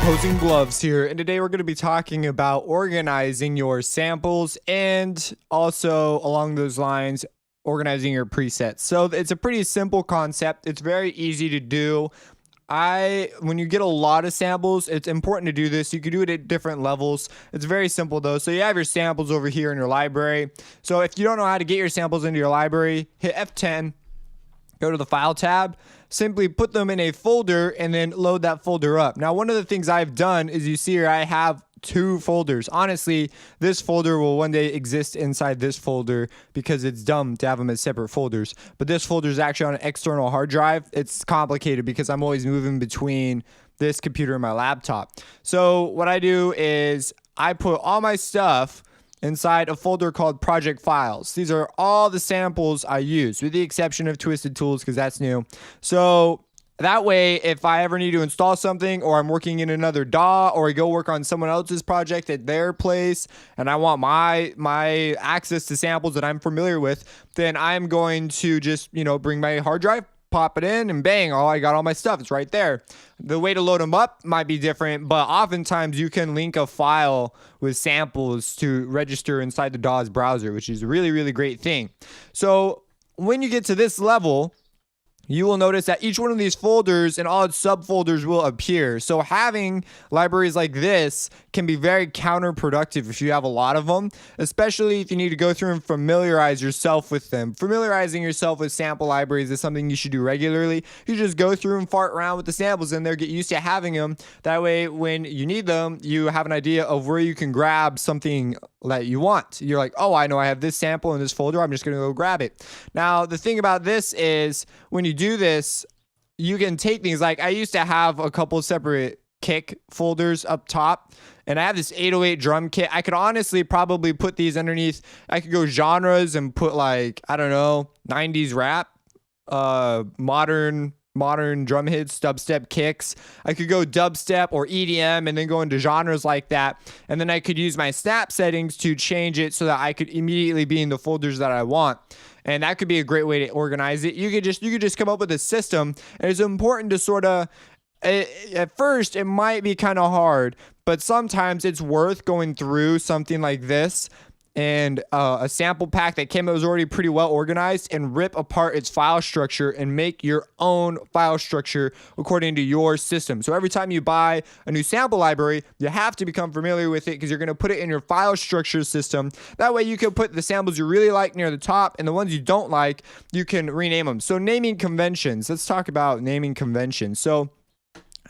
Opposing Gloves here, and today we're going to be talking about organizing your samples and also along those lines organizing your presets. So it's a pretty simple concept. It's very easy to do. When you get a lot of samples, it's important to do this. You can do it at different levels. It's very simple though. So you have your samples over here in your library. So if you don't know how to get your samples into your library, hit F10, go to the File tab, simply put them in a folder and then load that folder up. Now, one of the things I've done is you see here I have two folders. Honestly, this folder will one day exist inside this folder because it's dumb to have them as separate folders. But this folder is actually on an external hard drive. It's complicated because I'm always moving between this computer and my laptop. So what I do is I put all my stuff inside a folder called Project Files. These are all the samples I use, with the exception of Twisted Tools because that's new. So that way, if I ever need to install something, or I'm working in another DAW, or I go work on someone else's project at their place, and I want my access to samples that I'm familiar with, then I'm going to just, bring my hard drive, pop it in, and bang, I got all my stuff. It's right there. The way to load them up might be different, but oftentimes you can link a file with samples to register inside the DAW's browser, which is a really, really great thing. So when you get to this level, you will notice that each one of these folders and all its subfolders will appear. So having libraries like this can be very counterproductive if you have a lot of them, especially if you need to go through and familiarize yourself with them. Familiarizing yourself with sample libraries is something you should do regularly. You just go through and fart around with the samples in there, get used to having them. That way, when you need them, you have an idea of where you can grab something that you want. You're like, oh, I know I have this sample in this folder. I'm just going to go grab it. Now, the thing about this is when you do this, you can take things like I used to have a couple separate kick folders up top, and I have this 808 drum kit. I could honestly probably put these underneath. I could go genres and put like, I don't know, 90s rap, modern drum hits, dubstep kicks. I could go dubstep or EDM and then go into genres like that. And then I could use my snap settings to change it so that I could immediately be in the folders that I want. And that could be a great way to organize it. You could just come up with a system. And it's important to sort of, at first it might be kind of hard, but sometimes it's worth going through something like this and a sample pack that was already pretty well organized, and rip apart its file structure and make your own file structure according to your system. So every time you buy a new sample library, you have to become familiar with it because you're going to put it in your file structure system. That way you can put the samples you really like near the top, and the ones you don't like, you can rename them. So naming conventions. Let's talk about naming conventions. So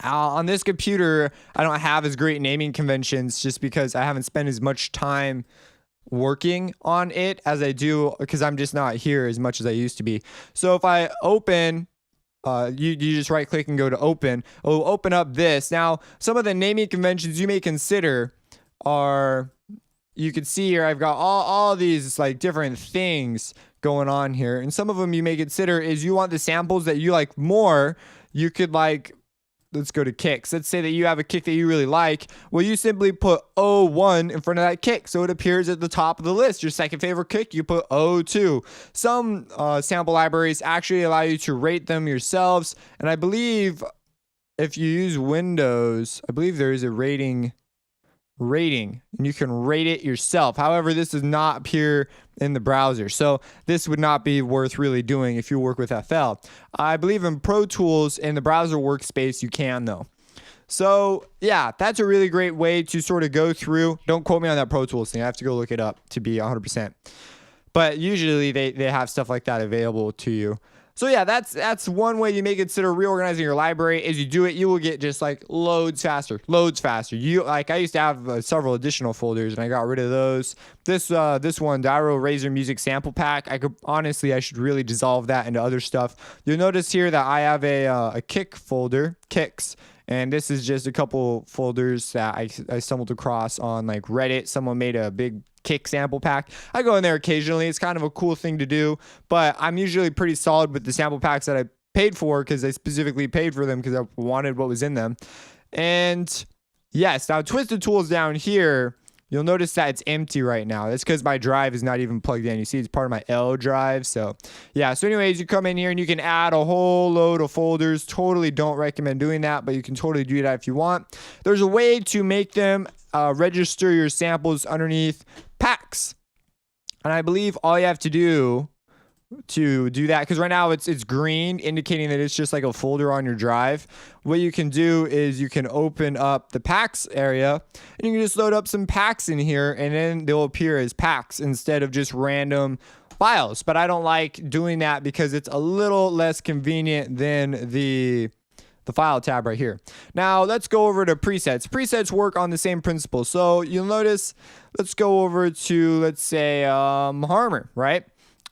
on this computer, I don't have as great naming conventions just because I haven't spent as much time working on it as I do because I'm just not here as much as I used to be. So if I open, you just right click and go to open. It will open up this. Now, some of the naming conventions you may consider are, you can see here, I've got all these like different things going on here. And some of them you may consider is you want the samples that you like more. You could like, let's go to kicks. Let's say that you have a kick that you really like. Well, you simply put O1 in front of that kick, so it appears at the top of the list. Your second favorite kick, you put O2. Some sample libraries actually allow you to rate them yourselves, and I believe if you use Windows, I believe there is a rating, and you can rate it yourself. However, this does not appear in the browser, so this would not be worth really doing if you work with FL. I believe in Pro Tools in the browser workspace you can though. So yeah, that's a really great way to sort of go through. Don't quote me on that Pro Tools thing. I have to go look it up to be 100%. But usually they have stuff like that available to you. So yeah, that's one way you may consider reorganizing your library. As you do it, you will get just like loads faster. I used to have several additional folders and I got rid of those. This one, Dyro Razor Music Sample Pack, I should really dissolve that into other stuff. You'll notice here that I have a kick folder, kicks. And this is just a couple folders that I stumbled across on like Reddit. Someone made a big kick sample pack. I go in there occasionally. It's kind of a cool thing to do, but I'm usually pretty solid with the sample packs that I paid for because I specifically paid for them because I wanted what was in them. And yes, now Twisted Tools down here, you'll notice that it's empty right now. That's because my drive is not even plugged in. You see, it's part of my L drive. So yeah, so anyways, you come in here and you can add a whole load of folders. Totally don't recommend doing that, but you can totally do that if you want. There's a way to make them register your samples underneath packs. And I believe all you have to do that, because right now it's green, indicating that it's just like a folder on your drive. What you can do is you can open up the packs area and you can just load up some packs in here, and then they'll appear as packs instead of just random files. But I don't like doing that because it's a little less convenient than the file tab right here. Now let's go over to presets. Presets work on the same principle. So you'll notice, let's go over to, let's say, Harmer, right?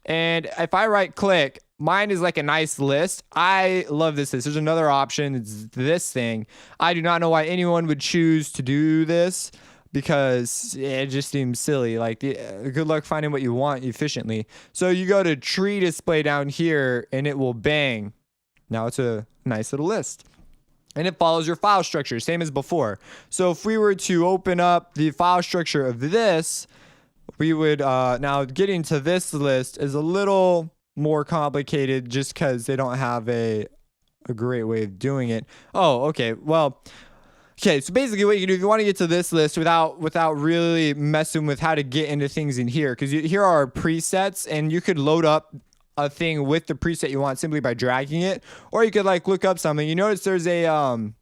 And if I right click, mine is like a nice list. I love this list. There's another option. It's this thing. I do not know why anyone would choose to do this, because it just seems silly. Like, good luck finding what you want efficiently. So you go to tree display down here and it will bang. Now it's a nice little list. And it follows your file structure, same as before. So if we were to open up the file structure of this, we would, now getting to this list is a little more complicated just because they don't have a great way of doing it. Oh, okay. Well, okay. So basically what you can do if you want to get to this list without really messing with how to get into things in here, because here are our presets, and you could load up a thing with the preset you want simply by dragging it, or you could like look up something. You notice there's a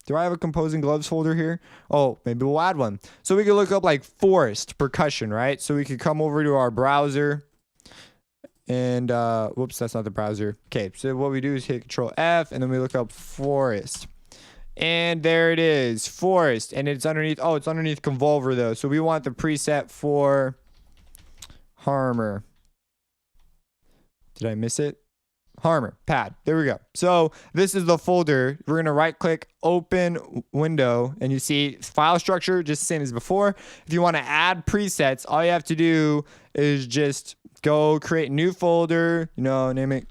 do I have a composing gloves folder here? Oh, maybe we'll add one. So we could look up like forest percussion, right? So we could come over to our browser and whoops, that's not the browser. Okay, so what we do is hit Control F and then we look up forest. And there it is, forest, and it's underneath, oh, it's underneath Convolver though. So we want the preset for Harmer. Did I miss it? Harmer, pad. There we go. So this is the folder. We're going to right click, open window, and you see file structure, just the same as before. If you want to add presets, all you have to do is just go create a new folder, you know, name it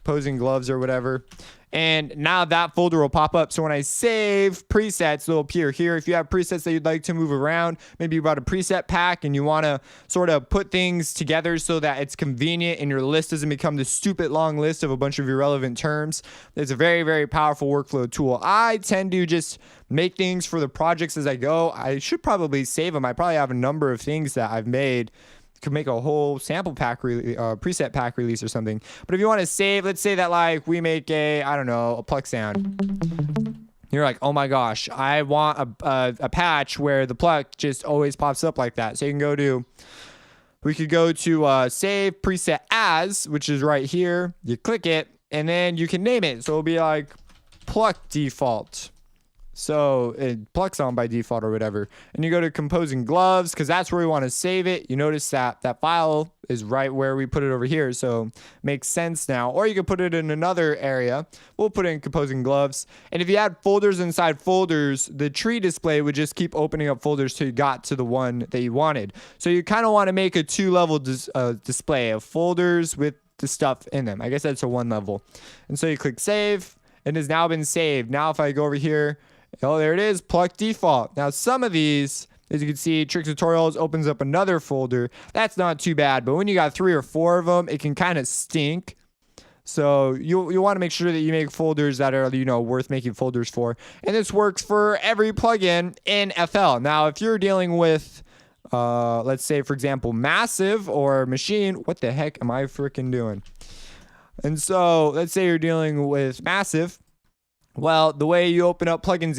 Posing Gloves or whatever. And now that folder will pop up. So when I save presets, they'll appear here. If you have presets that you'd like to move around, maybe you brought a preset pack and you want to sort of put things together so that it's convenient and your list doesn't become this stupid long list of a bunch of irrelevant terms. It's a very, very powerful workflow tool. I tend to just make things for the projects as I go. I should probably save them. I probably have a number of things that I've made. Could make a whole sample pack preset pack release or something. But if you want to save, let's say that like we make a, I don't know, a pluck sound. You're like, oh my gosh, I want a patch where the pluck just always pops up like that. So you can go to, we could go to save preset as, which is right here. You click it and then you can name it. So it'll be like pluck default. So it plucks on by default or whatever. And you go to composing gloves because that's where we want to save it. You notice that that file is right where we put it over here. So makes sense now. Or you can put it in another area. We'll put it in composing gloves. And if you add folders inside folders, the tree display would just keep opening up folders till you got to the one that you wanted. So you kind of want to make a two-level display of folders with the stuff in them. I guess that's a one level. And so you click save. It has now been saved. Now if I go over here, oh, there it is, pluck default. Now, some of these, as you can see, Trick Tutorials opens up another folder. That's not too bad, but when you got 3 or 4 of them, it can kind of stink. So you want to make sure that you make folders that are, you know, worth making folders for. And this works for every plugin in FL. Now, if you're dealing with, let's say, for example, Massive or Machine, what the heck am I freaking doing? And so let's say you're dealing with Massive. Well, the way you open up plugins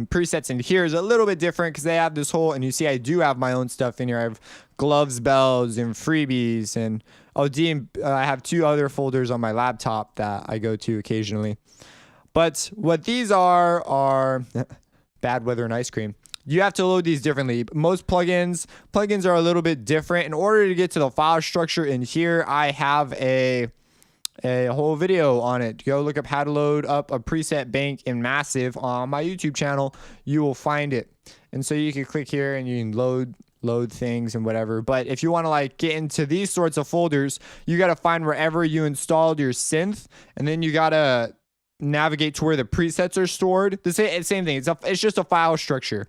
presets in here is a little bit different because they have this whole, and you see I do have my own stuff in here. I have gloves, bells, and freebies, and I have 2 other folders on my laptop that I go to occasionally. But what these are bad weather and ice cream. You have to load these differently. Most plugins are a little bit different. In order to get to the file structure in here, I have a whole video on it. Go look up how to load up a preset bank in Massive on my YouTube channel. You will find it. And so you can click here and you can load things and whatever. But if you want to like get into these sorts of folders, you got to find wherever you installed your synth, and then you got to navigate to where the presets are stored. The same thing. It's just a file structure.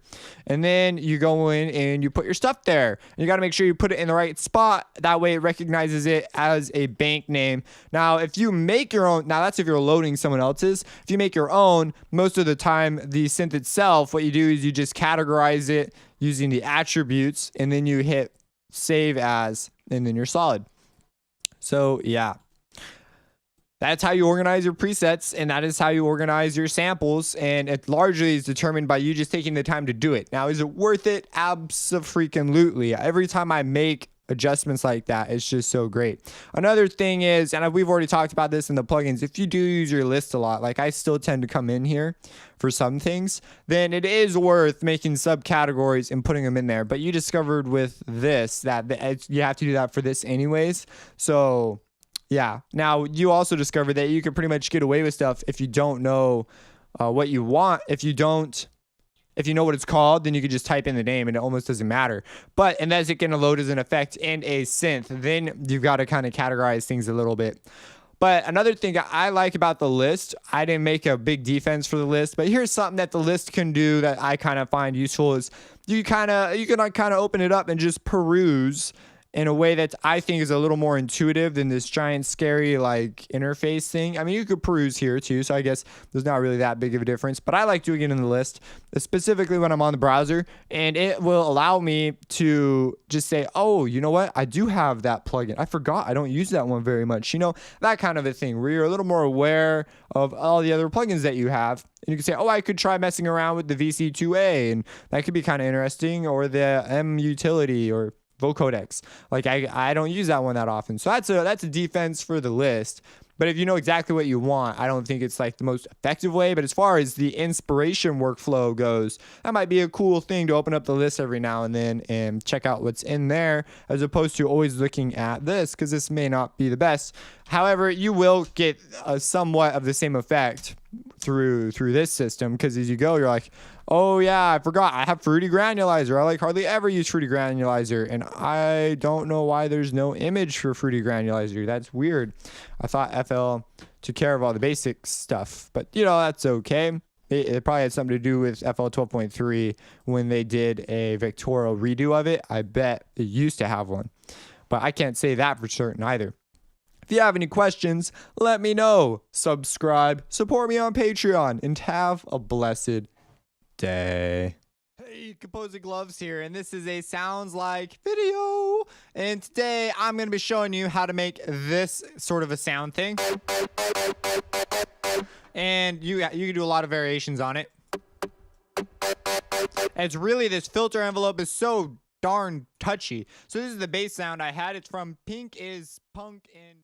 And then you go in and you put your stuff there. And you got to make sure you put it in the right spot. That way it recognizes it as a bank name. Now, if you make your own, now that's if you're loading someone else's. If you make your own, most of the time, the synth itself, what you do is you just categorize it using the attributes, and then you hit save as, and then you're solid. So yeah, that's how you organize your presets, and that is how you organize your samples, and it largely is determined by you just taking the time to do it. Now, is it worth it? Abso-freaking-lutely. Every time I make adjustments like that, it's just so great. Another thing is, and we've already talked about this in the plugins, if you do use your list a lot, like I still tend to come in here for some things, then it is worth making subcategories and putting them in there. But you discovered with this that you have to do that for this anyways. So yeah. Now, you also discovered that you can pretty much get away with stuff if you don't know what you want. If you know what it's called, then you could just type in the name and it almost doesn't matter. But unless it can load as an effect and a synth, then you've got to kind of categorize things a little bit. But another thing I like about the list, I didn't make a big defense for the list, but here's something that the list can do that I kind of find useful is you can kind of open it up and just peruse in a way that I think is a little more intuitive than this giant scary like interface thing. I mean, you could peruse here too, so I guess there's not really that big of a difference, but I like doing it in the list, specifically when I'm on the browser, and it will allow me to just say, oh, you know what? I do have that plugin. I forgot I don't use that one very much. You know, that kind of a thing where you're a little more aware of all the other plugins that you have. And you can say, oh, I could try messing around with the VC2A, and that could be kind of interesting, or the M utility, or vocodex. Like I don't use that one that often. So that's a defense for the list. But if you know exactly what you want, I don't think it's like the most effective way. But as far as the inspiration workflow goes, that might be a cool thing to open up the list every now and then and check out what's in there, as opposed to always looking at this, because this may not be the best. However, you will get somewhat of the same effect through this system, because as you go, you're like, oh yeah, I forgot I have Fruity Granulizer. I like hardly ever use Fruity Granulizer, and I don't know why there's no image for Fruity Granulizer. That's weird. I thought FL took care of all the basic stuff, but you know, that's okay. It probably had something to do with FL 12.3 when they did a vectorial redo of it. I bet it used to have one, but I can't say that for certain either. If you have any questions, let me know. Subscribe, support me on Patreon, and have a blessed day. Hey, Composing Gloves here, and this is a Sounds Like video. And today I'm going to be showing you how to make this sort of a sound thing. And you can do a lot of variations on it. And it's really, this filter envelope is so darn touchy. So this is the bass sound I had. It's from Pink is Punk in